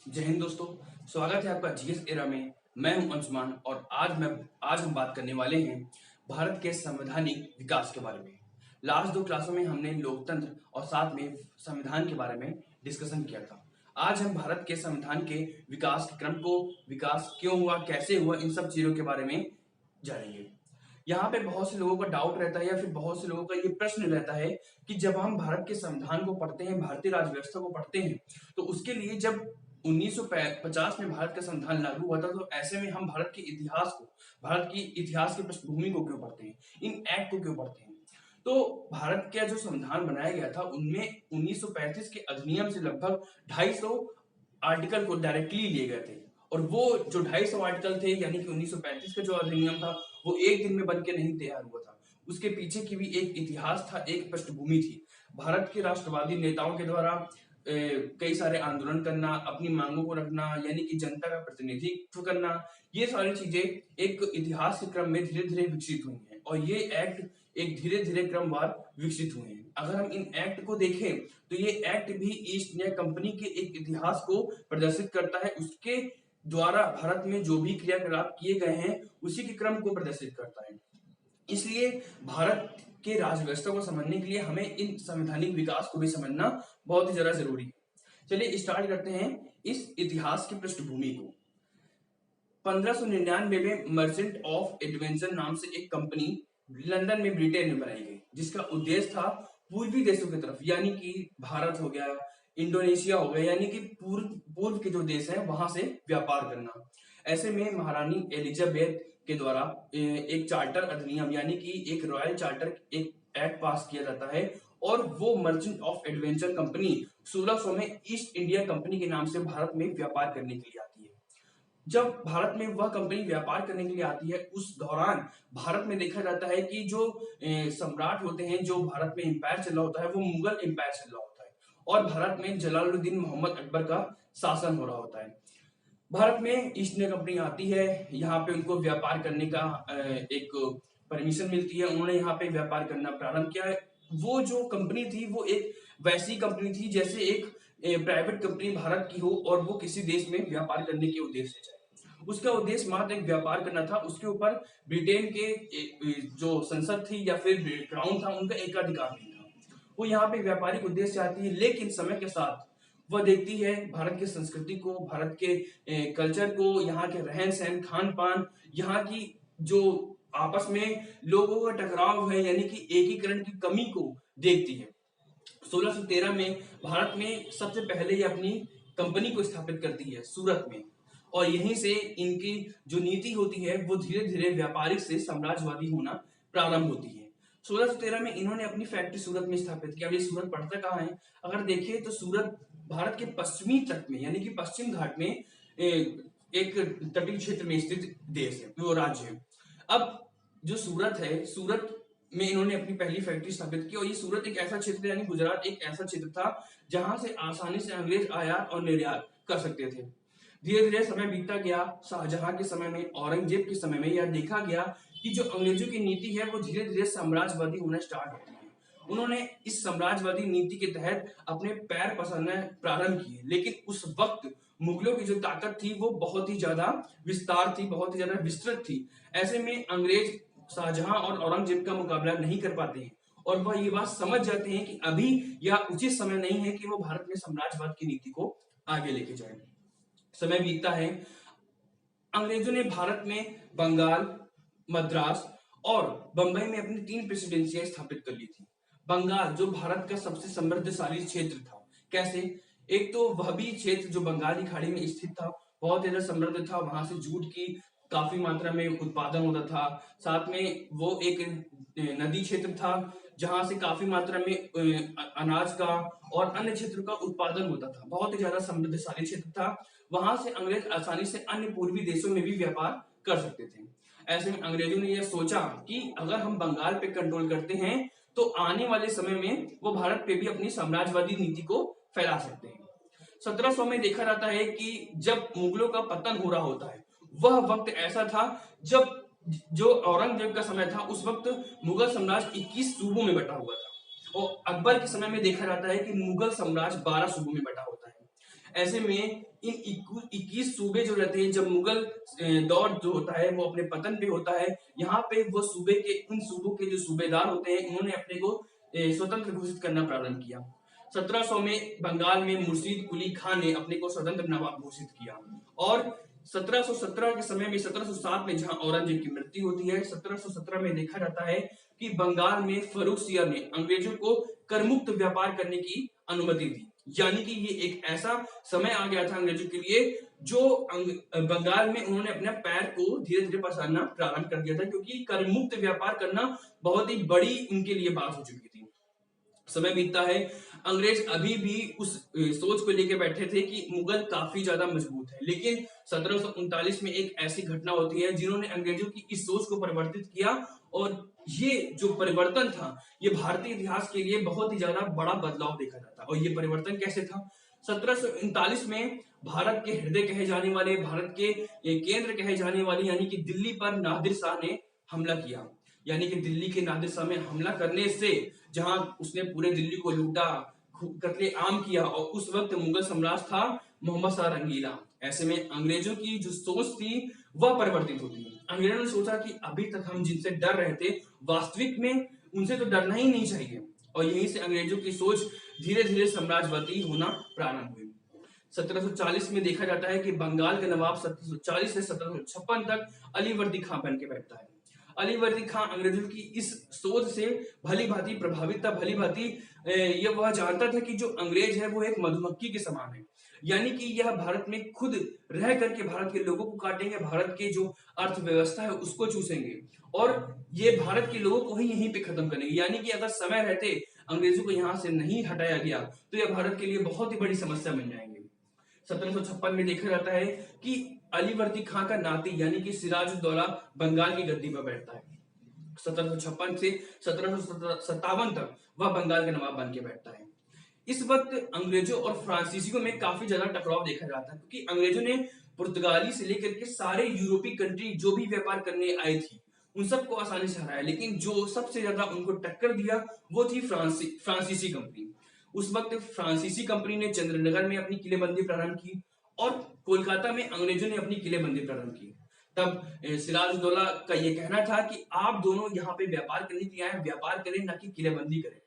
जय हिंद दोस्तों। स्वागत है आपका जीएस एरा में। मैं हूं अंशुमान और आज हम बात करने वाले हैं भारत के संवैधानिक विकास के बारे में। लास्ट दो क्लासों में हमने लोकतंत्र और साथ में संविधान के बारे में डिस्कशन किया था। आज हम भारत के संविधान के विकास के क्रम को, विकास क्यों हुआ, कैसे हुआ, इन सब चीजों के बारे में जानेंगे। यहाँ पे बहुत से लोगों का डाउट रहता है या फिर बहुत से लोगों का ये प्रश्न रहता है कि जब हम भारत के संविधान को पढ़ते हैं, भारतीय राज्य व्यवस्था को पढ़ते हैं, तो उसके लिए जब 1950 में भारत का संविधान लागू हुआ था, तो ऐसे में हम भारत के इतिहास को, भारत की इतिहास की पृष्ठभूमि को क्यों पढ़ते हैं, इन एक्ट को क्यों पढ़ते हैं। तो भारत का जो संविधान बनाया गया था उनमें 1935 के अधिनियम से लगभग 250 आर्टिकल को डायरेक्टली लिए गए थे। और वो जो 250 आर्टिकल थे, यानी कि 1935 का जो अधिनियम था, वो एक दिन में बनके नहीं तैयार हुआ था। उसके पीछे की भी एक इतिहास था, एक पृष्ठभूमि थी। भारत के राष्ट्रवादी नेताओं के द्वारा कई सारे आंदोलन करना, अपनी मांगों को रखना, यानी कि जनता का प्रतिनिधित्व करना, ये सारी चीजें एक इतिहास के क्रम में धीरे धीरे विकसित हुई हैं और ये एक्ट एक धीरे धीरे क्रमवार विकसित हुए हैं। अगर हम इन एक्ट को देखें तो ये एक्ट भी ईस्ट इंडिया कंपनी के एक इतिहास को प्रदर्शित करता है। उसके द्वारा भारत में जो भी क्रियाकलाप किए गए हैं उसी के क्रम को प्रदर्शित करता है। इसलिए भारत के राज्य व्यवस्था को समझने के लिए हमें इन संवैधानिक विकास को भी समझना बहुत ही ज्यादा जरूरी है। चलिए स्टार्ट करते हैं इस इतिहास की पृष्ठभूमि को। 1599 में मर्चेंट ऑफ एडवेंचर नाम से एक कंपनी लंदन में, ब्रिटेन में बनाई गई, जिसका उद्देश्य था पूर्वी देशों की तरफ, यानी कि भारत हो गया, इंडोनेशिया हो गया, यानी कि पूर्व पूर्व के जो देश हैं वहां से व्यापार करना। ऐसे में महारानी एलिजाबेथ के द्वारा एक चार्टर अधिनियम, यानी कि एक रॉयल चार्टर, एक एक्ट पास किया जाता है और वो मर्चेंट ऑफ एडवेंचर कंपनी 1600 में ईस्ट इंडिया कंपनी के नाम से भारत में व्यापार करने के लिए आती है। जब भारत में वह कंपनी व्यापार करने के लिए आती है, उस दौरान भारत में देखा जाता है कि जो सम्राट होते हैं, जो भारत में एम्पायर चल रहा होता है, वो मुगल एम्पायर चल रहा होता है और भारत में जलालुद्दीन मोहम्मद अकबर का शासन हो रहा होता है। भारत में ईस्ट इंडिया कंपनी आती है, यहाँ पे उनको व्यापार करने का एक परमिशन मिलती है। उन्होंने यहाँ पे व्यापार करना प्रारंभ किया है। वो जो कंपनी थी वो एक वैसी कंपनी थी जैसे एक प्राइवेट कंपनी भारत की हो और वो किसी देश में व्यापार करने के उद्देश्य से जाए। उसका उद्देश्य मात्र एक व्यापार करना था। उसके ऊपर ब्रिटेन के जो संसद थी या फिर क्राउन था, उनका एकाधिकार नहीं था। वो यहाँ पे व्यापारिक उद्देश्य से आती है, लेकिन समय के साथ वह देखती है भारत की संस्कृति को, भारत के कल्चर को, यहाँ के रहन सहन, खान पान, यहाँ की जो आपस में लोगों का टकराव है, यानी कि एकीकरण की कमी को देखती है। 1613 में भारत में सबसे पहले ये अपनी कंपनी को स्थापित करती है सूरत में, और यहीं से इनकी जो नीति होती है वो धीरे धीरे व्यापारिक से साम्राज्यवादी होना प्रारंभ होती है। 1613 में इन्होंने अपनी फैक्ट्री सूरत में स्थापित किया। अब ये सूरत पड़ता कहाँ है? अगर देखें तो सूरत भारत के पश्चिमी तट में, यानी कि पश्चिम घाट में एक तटीय क्षेत्र में स्थित देश है, वो राज्य है। अब जो सूरत है, सूरत में इन्होंने अपनी पहली फैक्ट्री स्थापित की और ये सूरत एक ऐसा क्षेत्र, यानी गुजरात एक ऐसा क्षेत्र था जहां से आसानी से अंग्रेज आयात और निर्यात कर सकते थे। धीरे धीरे समय बीतता गया। शाहजहां के समय में, औरंगजेब के समय में यह देखा गया कि जो अंग्रेजों की नीति है वो धीरे धीरे साम्राज्यवादी होना स्टार्ट होती है। उन्होंने इस साम्राज्यवादी नीति के तहत अपने पैर पसारना प्रारंभ किए, लेकिन उस वक्त मुगलों की जो ताकत थी वो बहुत ही ज्यादा विस्तार थी, बहुत ही ज्यादा विस्तृत थी। ऐसे में अंग्रेज शाहजहां और औरंगजेब का मुकाबला नहीं कर पाते हैं और वह ये बात समझ जाते हैं कि अभी यह उचित समय नहीं है कि वो भारत में साम्राज्यवाद की नीति को आगे लेके जाए। समय बीतता है। अंग्रेजों ने भारत में बंगाल, मद्रास और बंबई में अपनी 3 प्रेसिडेंसियां स्थापित कर ली थी। बंगाल जो भारत का सबसे समृद्धशाली क्षेत्र था। कैसे? एक तो वह भी क्षेत्र जो बंगाली खाड़ी में स्थित था, बहुत ज्यादा समृद्ध था। वहां से जूट की काफी मात्रा में उत्पादन होता था। साथ में वो एक नदी क्षेत्र था जहां से काफी मात्रा में अनाज का और अन्य क्षेत्रों का उत्पादन होता था। बहुत ही ज्यादा समृद्धशाली क्षेत्र था। वहां से अंग्रेज आसानी से अन्य पूर्वी देशों में भी व्यापार कर सकते थे। ऐसे में अंग्रेजों ने यह सोचा कि अगर हम बंगाल पे कंट्रोल करते हैं तो आने वाले समय में वो भारत पे भी अपनी साम्राज्यवादी नीति को फैला सकते हैं। 1700 में देखा जाता है कि जब मुगलों का पतन हो रहा होता है, वह वक्त ऐसा था जब जो औरंगजेब का समय था, उस वक्त मुगल साम्राज्य 21 सूबों में बटा हुआ था और अकबर के समय में देखा जाता है कि मुगल साम्राज्य 12 सूबों में बटा होता है। ऐसे में इन 21 सूबे जो रहते हैं, जब मुगल दौर जो होता है वो अपने पतन पे होता है, यहाँ पे वो सूबे के उन सूबों के जो सूबेदार होते हैं उन्होंने अपने को स्वतंत्र घोषित करना प्रारंभ किया। 1700 में बंगाल में मुर्शीद कुली खान ने अपने को स्वतंत्र नवाब घोषित किया और 1717 के समय में 1707 में जहां औरंगजेब की मृत्यु होती है, 1717 में देखा जाता है कि बंगाल में फर्रुख सियर ने अंग्रेजों को करमुक्त व्यापार करने की अनुमति दी। यानी कि ये एक ऐसा समय आ गया था अंग्रेजों के लिए जो बंगाल में उन्होंने अपने पैर को धीरे धीरे पसारना प्रारंभ कर दिया था, क्योंकि करमुक्त व्यापार करना बहुत ही बड़ी उनके लिए बात हो चुकी थी। समय बीतता है, अंग्रेज अभी भी उस सोच को लेकर बैठे थे कि मुगल काफी ज्यादा मजबूत है, लेकिन 1739 में एक ऐसी घटना होती है जिन्होंने अंग्रेजों की इस सोच को परिवर्तित किया और ये जो परिवर्तन था ये भारतीय इतिहास के लिए बहुत ही ज्यादा बड़ा बदलाव देखा जाता है। और ये परिवर्तन कैसे था? 1739 में भारत के हृदय कहे जाने वाले, भारत के केंद्र कहे जाने वाले यानी कि दिल्ली पर नादिर शाह ने हमला किया। यानी कि दिल्ली के नादिर शाह में हमला करने से जहां उसने पूरे दिल्ली को लूटा, कत्ले आम किया, और उस वक्त मुगल सम्राट था मोहम्मद शाह रंगीला। ऐसे में अंग्रेजों की जो सोच थी वह परिवर्तित होती है। अंग्रेजों ने सोचा कि अभी तक हम जिनसे डर रहे थे वास्तविक में उनसे तो डरना ही नहीं चाहिए, और यहीं से अंग्रेजों की सोच धीरे धीरे साम्राज्यवादी होना प्रारंभ हुई। 1740 में देखा जाता है कि बंगाल का नवाब 1740 से 1756 तक अलीवर्दी खां बन के बैठता है। अलीवर्दी खां अंग्रेजों की इस सोच से भली भांति प्रभावित था, भली भांति ये वह जानता था कि जो अंग्रेज है वो एक मधुमक्खी के समान है, यानी कि यह भारत में खुद रह करके भारत के लोगों को काटेंगे, भारत के जो अर्थव्यवस्था है उसको चूसेंगे और ये भारत के लोगों को ही यहीं पे खत्म करेंगे। यानी कि अगर समय रहते अंग्रेजों को यहाँ से नहीं हटाया गया तो यह भारत के लिए बहुत ही बड़ी समस्या बन जाएंगे। 1756 में देखा जाता है कि अलीवर्दी खां का नाती यानी कि सिराजुद्दौला बंगाल की गद्दी पर बैठता है। 1756 से 1757 तक वह बंगाल का नवाब बन के बैठता है। इस वक्त अंग्रेजों और फ्रांसीसियों में काफी ज्यादा टकराव देखा जाता है, क्योंकि अंग्रेजों ने पुर्तगाली से लेकर के सारे यूरोपीय कंट्री जो भी व्यापार करने आई थी उन सबको आसानी से हराया, लेकिन जो सबसे ज्यादा उनको टक्कर दिया वो थी फ्रांसीसी कंपनी। उस वक्त फ्रांसीसी कंपनी ने चंद्रनगर में अपनी किलेबंदी प्रारंभ की और कोलकाता में अंग्रेजों ने अपनी किलेबंदी प्रारंभ की। तब सिराजुद्दौला का यह कहना था कि आप दोनों यहाँ पे व्यापार करने के लिए आए, व्यापार करें ना कि किलेबंदी करें।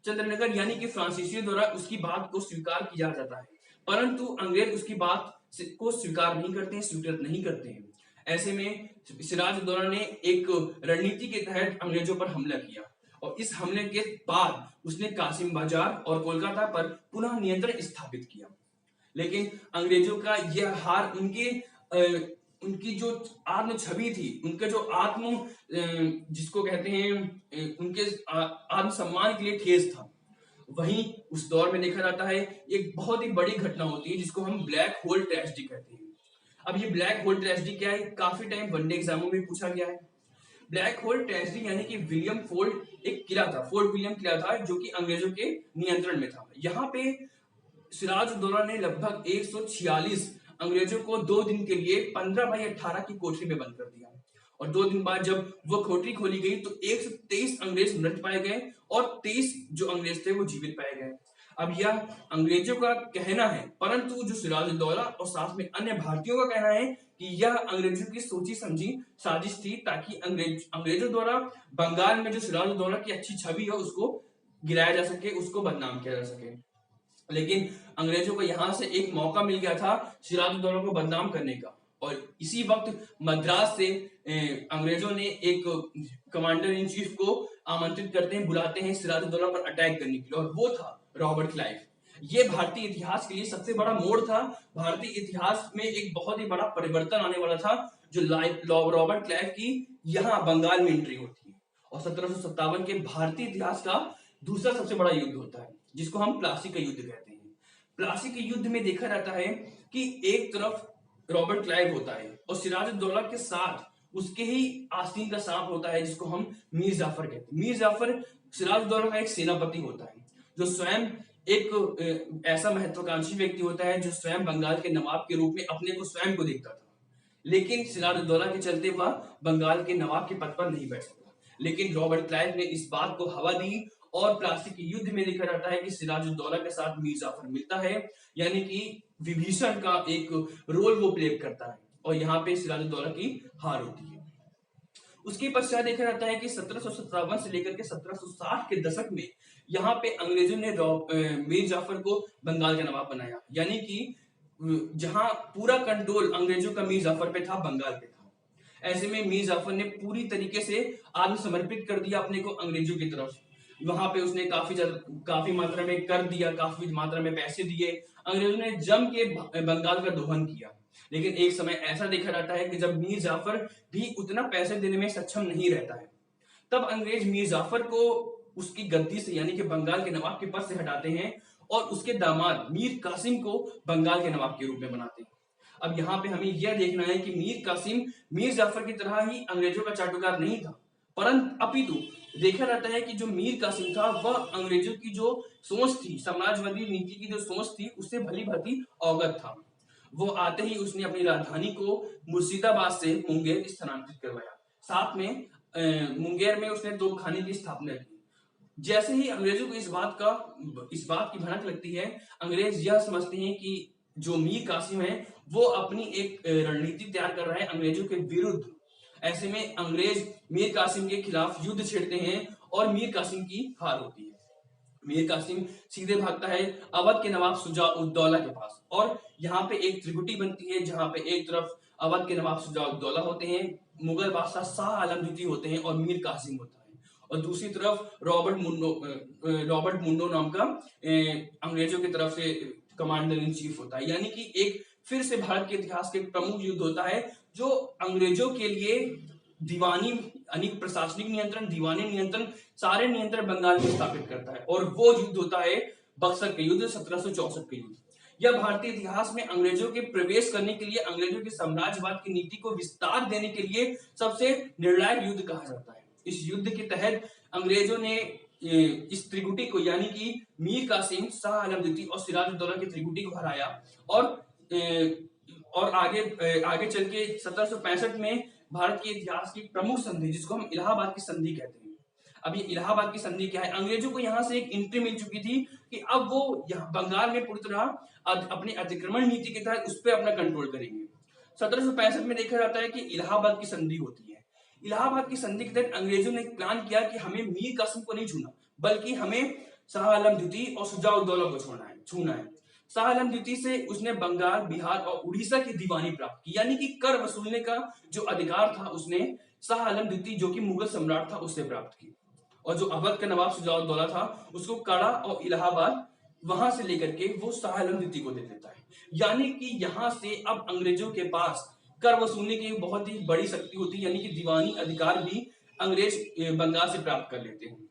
चंद्रनगर यानी कि फ्रांसीसियों द्वारा उसकी बात को स्वीकार किया जाता है, परंतु अंग्रेज उसकी बात को स्वीकार नहीं करते हैं, स्वीकृत नहीं करते हैं। ऐसे में सिराजुद्दौला ने एक रणनीति के तहत अंग्रेजों पर हमला किया और इस हमले के बाद उसने कासिम बाजार और कोलकाता पर पुनः नियंत्रण स्थापित किया। लेकिन अंग्रेजों का यह हार उनकी जो आत्म छवि थी, उनका जो आत्म जिसको कहते हैं उनके आत्मसम्मान के लिए ठेस था। वहीं उस दौर में देखा जाता है एक बहुत ही बड़ी घटना होती है जिसको हम ब्लैक होल ट्रेजेडी कहते हैं। अब ये ब्लैक होल ट्रेजेडी क्या है? काफी टाइम वनडे एग्जामों में पूछा गया है। ब्लैक होल ट्रेजेडी यानी कि विलियम फोर्ट एक किला था, फोर्ट विलियम किला था जो कि अंग्रेजों के नियंत्रण में था। यहाँ पे सिराजुद्दौला ने लगभग 146 अंग्रेजों को 2 दिन के लिए 15x18 की कोठरी में बंद कर दिया और 2 दिन बाद जब वो कोठरी खोली गई तो 123 अंग्रेज मृत पाए गए और 23 जो अंग्रेज थे वो जीवित पाए गए। अब यह अंग्रेजों का कहना है, परंतु जो सिराजुद्दौला और साथ में अन्य भारतीयों का कहना है कि यह अंग्रेजों की सोची समझी साजिश थी ताकि अंग्रेजों द्वारा बंगाल में जो सिराजुद्दौला की अच्छी छवि है उसको गिराया जा सके, उसको बदनाम किया जा सके। लेकिन अंग्रेजों को यहां से एक मौका मिल गया था सिराजुद्दौला को बदनाम करने का और इसी वक्त मद्रास से अंग्रेजों ने एक कमांडर इन चीफ को आमंत्रित करते हैं, बुलाते हैं सिराजुद्दौला पर अटैक करने के लिए और वो था रॉबर्ट क्लाइव। ये भारतीय इतिहास के लिए सबसे बड़ा मोड़ था, भारतीय इतिहास में एक बहुत ही बड़ा परिवर्तन आने वाला था जो रॉबर्ट क्लाइव की यहाँ बंगाल में एंट्री होती है और 1757 के भारतीय इतिहास का दूसरा सबसे बड़ा युद्ध होता है जिसको हम प्लासी का युद्ध कहते हैं। प्लासी के युद्ध में देखा जाता है कि एक तरफ रॉबर्ट क्लाइव होता है और सिराजुद्दौला के साथ उसके ही आस्तीन का सांप होता है जिसको हम मीर जाफर कहते हैं। मीर जाफर सिराजुद्दौला का एक सेनापति होता है जो स्वयं एक ऐसा महत्वाकांक्षी व्यक्ति होता है जो स्वयं बंगाल के नवाब के रूप में अपने को स्वयं को देखता था, लेकिन सिराजुद्दौला के चलते वह बंगाल के नवाब के पद पर नहीं बैठ सका। लेकिन रॉबर्ट क्लाइव ने इस बात को हवा दी और प्लासी के युद्ध में देखा जाता है कि सिराजुद्दौला के साथ मीर जाफर मिलता है, यानी कि विभीषण का एक रोल वो प्ले करता है और यहाँ पे सिराजुद्दौला की हार होती है। उसके पश्चात देखा जाता है कि 1757 से लेकर के 1760 के दशक में यहाँ पे अंग्रेजों ने मीर जाफर को बंगाल का नवाब बनाया, यानी कि जहां पूरा कंट्रोल अंग्रेजों का मीर जाफर पे था, बंगाल पे था। ऐसे में मीर जाफर ने पूरी तरीके से आत्मसमर्पित कर दिया अपने को अंग्रेजों की तरफ। वहां पे उसने काफी मात्रा में कर दिया, काफी मात्रा में पैसे दिए। अंग्रेजों ने जम के बंगाल का दोहन किया। लेकिन एक समय ऐसा देखा जाता है कि जब मीर जाफर भी उतना पैसे देने में सक्षम नहीं रहता है, तब अंग्रेज मीर जाफर को उसकी गद्दी से यानी कि बंगाल के नवाब के पद से हटाते हैं और उसके दामाद मीर कासिम को बंगाल के नवाब के रूप में बनाते हैं। अब यहाँ पे हमें यह देखना है कि मीर कासिम मीर जाफर की तरह ही अंग्रेजों का चाटुकार नहीं था, परंतु अपितु देखा जाता है कि जो मीर कासिम था वह अंग्रेजों की जो सोच थी, समाजवादी नीति की जो सोच थी, उससे भली भांति अवगत था। वो आते ही उसने अपनी राजधानी को मुर्शिदाबाद से मुंगेर स्थानांतरित करवाया। साथ में मुंगेर में उसने तोपखाने की स्थापना की। जैसे ही अंग्रेजों को इस बात की भनक लगती है, अंग्रेज यह समझते हैं कि जो मीर कासिम है वो अपनी एक रणनीति तैयार कर रहा है अंग्रेजों के विरुद्ध। ऐसे में अंग्रेज मीर कासिम के खिलाफ युद्ध छेड़ते हैं और मीर कासिम की हार होती है। मीर कासिम सीधे भागता है अवध के नवाब शुजा-उद-दौला के पास और यहाँ पे एक त्रिपुटी बनती है, जहां पे एक तरफ अवध के नवाब शुजा-उद-दौला होते हैं, मुगल बादशाह शाह आलम द्वितीय होते हैं और मीर कासिम होता है, और दूसरी तरफ रॉबर्ट मुंडो नाम का अंग्रेजों की तरफ से कमांडर इन चीफ होता है। यानी कि एक फिर से भारत के इतिहास के प्रमुख युद्ध होता है जो अंग्रेजों के लिए दीवानी यानी प्रशासनिक नियंत्रण, दीवानी नियंत्रण, सारे नियंत्रण बंगाल में स्थापित करता है। और वो युद्ध होता है बक्सर के युद्ध, 1764 के युद्ध। यह भारतीय इतिहास में अंग्रेजों के प्रवेश करने के लिए, अंग्रेजों के साम्राज्यवाद की नीति को विस्तार देने के लिए सबसे निर्णायक युद्ध कहा जाता है। इस युद्ध के तहत अंग्रेजों ने इस त्रिगुटी को यानी कि मीर कासिम, शाह आलम द्वितीय और सिराजुद्दौला की त्रिगुटी को हराया और आगे चल के 1765 में भारत के इतिहास की प्रमुख संधि, जिसको हम इलाहाबाद की संधि कहते हैं। अब ये इलाहाबाद की संधि क्या है? अंग्रेजों को यहाँ से एक एंट्री मिल चुकी थी कि अब वो बंगाल में पूरी तरह अपने अतिक्रमण नीति के तहत उस पर अपना कंट्रोल करेंगे। 1765 में देखा जाता है कि इलाहाबाद की संधि होती है। इलाहाबाद की संधि के तहत अंग्रेजों ने प्लान किया कि हमें मीर कासिम को नहीं छूना, बल्कि हमें शाह आलम द्वितीय और शुजा-उद-दौला को छूना है। शाह आलम द्वितीय से उसने बंगाल, बिहार और उड़ीसा की दीवानी प्राप्त की, यानी कि कर वसूलने का जो अधिकार था उसने शाह आलम द्वितीय, जो कि मुगल सम्राट था, उससे प्राप्त की। और जो अवध का नवाब शुजा-उद-दौला था, उसको कड़ा और इलाहाबाद वहां से लेकर के वो शाह आलम द्वितीय को दे देता है। यानी कि यहां से अब अंग्रेजों के पास कर वसूलने की बहुत ही बड़ी शक्ति होती है, यानी कि दीवानी अधिकार भी अंग्रेज बंगाल से प्राप्त कर लेते हैं।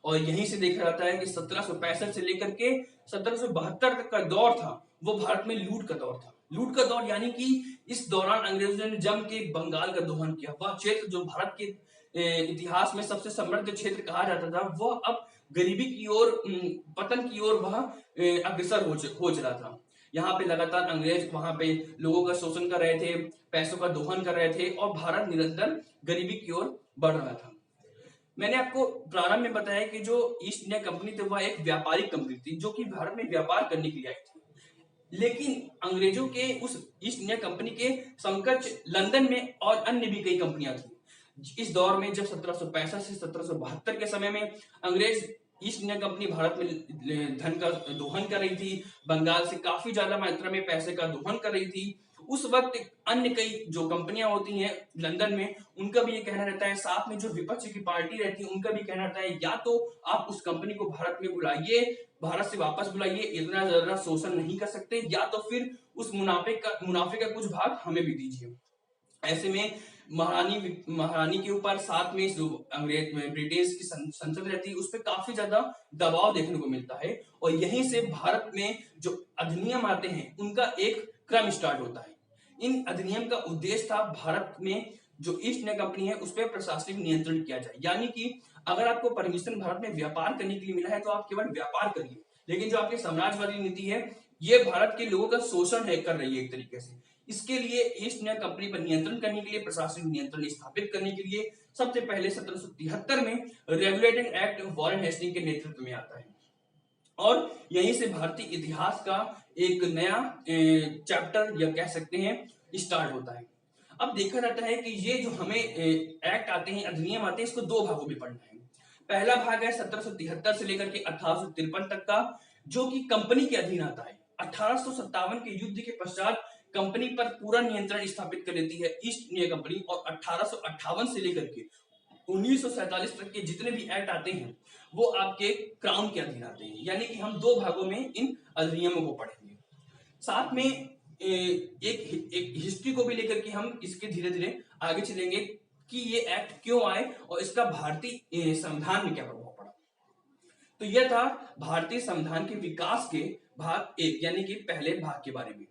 और यहीं से देखा जाता है कि 1765 से लेकर के 1772 तक का दौर था, वो भारत में लूट का दौर था। लूट का दौर यानी कि इस दौरान अंग्रेजों ने जम के बंगाल का दोहन किया। वह क्षेत्र जो भारत के इतिहास में सबसे समृद्ध क्षेत्र कहा जाता था, वह अब गरीबी की ओर, पतन की ओर वह अग्रसर हो चला था। यहाँ पे लगातार अंग्रेज वहां पे लोगों का शोषण कर रहे थे, पैसों का दोहन कर रहे थे और भारत निरंतर गरीबी की ओर बढ़ रहा था। मैंने आपको प्रारंभ में बताया कि जो ईस्ट इंडिया कंपनी थी वह एक व्यापारिक कंपनी थी जो कि भारत में व्यापार करने के लिए आई थी। लेकिन अंग्रेजों के उस ईस्ट इंडिया कंपनी के समकक्ष लंदन में और अन्य भी कई कंपनियां थी। इस दौर में जब 1765 से 1772 के समय में अंग्रेज ईस्ट इंडिया कंपनी भारत में धन का दोहन कर रही थी, बंगाल से काफी ज्यादा मात्रा में पैसे का दोहन कर रही थी, उस वक्त अन्य कई जो कंपनियां होती हैं लंदन में, उनका भी ये कहना रहता है, साथ में जो विपक्ष की पार्टी रहती है उनका भी कहना रहता है, या तो आप उस कंपनी को भारत में बुलाइए, भारत से वापस बुलाइए, इतना ज्यादा शोषण नहीं कर सकते, या तो फिर उस मुनाफे का कुछ भाग हमें भी दीजिए। ऐसे में महारानी के ऊपर साथ में जो अंग्रेज ब्रिटिश की संसद रहती है उस पर काफी ज्यादा दबाव देखने को मिलता है। और यहीं से भारत में जो अधिनियम आते हैं उनका एक क्रम स्टार्ट होता है। इन अधिनियम का उद्देश्य था भारत में जो ईस्ट इंडिया कंपनी है उस पर प्रशासनिक नियंत्रण किया जाए। यानी कि अगर आपको परमिशन भारत में व्यापार करने के लिए मिला है तो आप केवल व्यापार करिए, लेकिन जो आपकी साम्राज्यवादी नीति है ये भारत के लोगों का शोषण है कर रही है एक तरीके से। इसके लिए ईस्ट इंडिया कंपनी पर नियंत्रण करने के लिए, प्रशासनिक नियंत्रण स्थापित करने के लिए सबसे पहले 1773 में रेगुलेटिंग एक्ट वॉरेन हेस्टिंग के नेतृत्व में आता है और यहीं से भारतीय इतिहास का एक नया चैप्टर या कह सकते हैं स्टार्ट होता है। अब देखा जाता है कि ये जो हमें एक्ट आते हैं, अधिनियम आते हैं, इसको दो भागों में पढ़ना है। पहला भाग है 1773 से लेकर के 1853 तक का, जो कि कंपनी के अधीन आता है। 1857 के युद्ध के पश्चात कंपनी पर पूरा नियंत्रण स्थापित कर लेती है ईस्ट इंडिया कंपनी और 1858 से लेकर के 1947 तक के जितने भी एक्ट आते हैं वो आपके क्राउन के अधीन आते हैं। यानी कि हम दो भागों में इन अधिनियमों को पढ़ेंगे। साथ में एक हिस्ट्री को भी लेकर के हम इसके धीरे धीरे आगे चलेंगे कि ये एक्ट क्यों आए और इसका भारतीय संविधान में क्या प्रभाव पड़ा। तो यह था भारतीय संविधान के विकास के भाग 1 यानी कि पहले भाग के बारे में।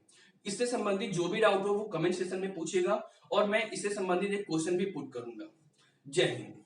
इससे संबंधित जो भी डाउट हो वो कमेंट सेक्शन में पूछेगा और मैं इससे संबंधित एक क्वेश्चन भी पुट करूंगा। जय हिंद।